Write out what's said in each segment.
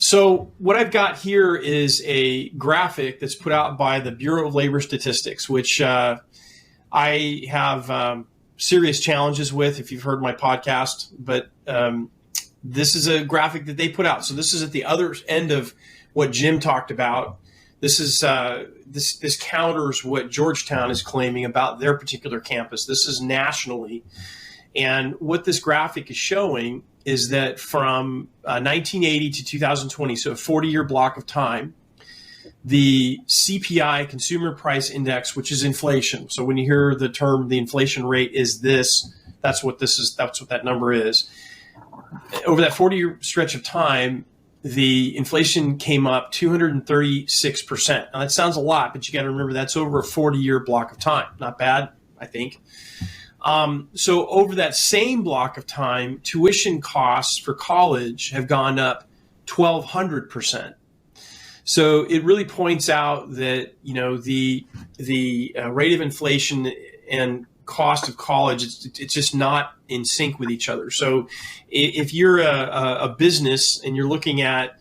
So what I've got here is a graphic that's put out by the Bureau of Labor Statistics, which I have serious challenges with, if you've heard my podcast. But this is a graphic that they put out. So this is at the other end of what Jim talked about. This is this counters what Georgetown is claiming about their particular campus. This is nationally. And what this graphic is showing is that from 1980 to 2020, so a 40-year block of time, the CPI, Consumer Price Index, which is inflation. So when you hear the term, the inflation rate is this, that's what this is. That's what that number is. Over that 40-year stretch of time, the inflation came up 236%. Now that sounds a lot, but you got to remember that's over a 40-year block of time. Not bad, I think. So over that same block of time, tuition costs for college have gone up 1,200%. So it really points out that, you know, the rate of inflation and cost of college, it's just not in sync with each other. So if you're a business and you're looking at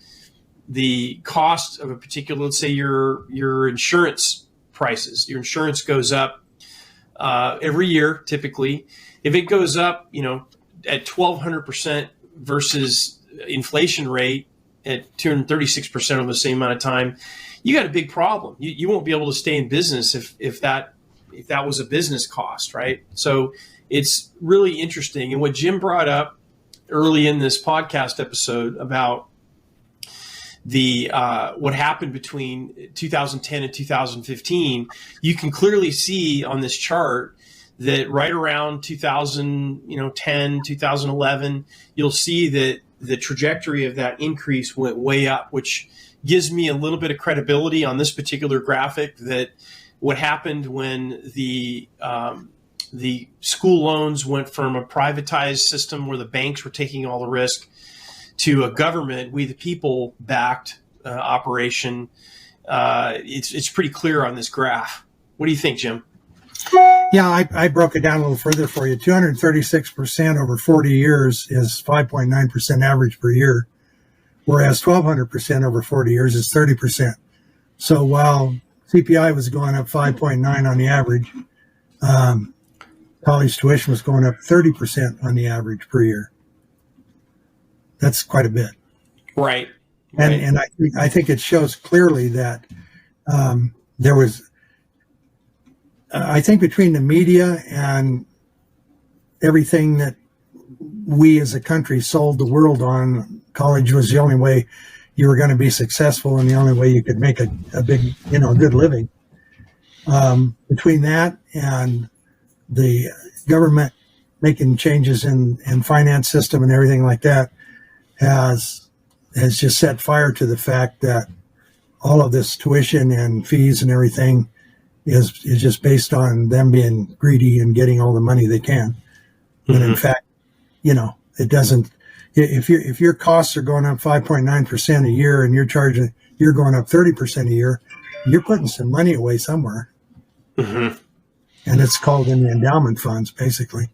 the cost of a particular, let's say your insurance prices, your insurance goes up every year, typically. If it goes up, you know, at 1,200% versus inflation rate at 236% over the same amount of time, you got a big problem. You won't be able to stay in business if that was a business cost, right? So it's really interesting. And what Jim brought up early in this podcast episode about the what happened between 2010 and 2015, you can clearly see on this chart that right around 2010, 2011, you'll see that the trajectory of that increase went way up, which gives me a little bit of credibility on this particular graphic that what happened when the school loans went from a privatized system where the banks were taking all the risk to a government, we the people backed operation. It's pretty clear on this graph. What do you think, Jim? Yeah, I broke it down a little further for you. 236% over 40 years is 5.9% average per year, whereas 1,200% over 40 years is 30%. So while CPI was going up 5.9 on the average, college tuition was going up 30% on the average per year. That's quite a bit. Right. And I think it shows clearly that there was, I think between the media and everything that we as a country sold the world on, college was the only way you were going to be successful and the only way you could make a big, good living. Between that and the government making changes in finance system and everything like that has just set fire to the fact that all of this tuition and fees and everything is just based on them being greedy and getting all the money they can. But in fact, it doesn't. If your costs are going up 5.9% a year and you're going up 30% a year, you're putting some money away somewhere. And it's called in the endowment funds, basically.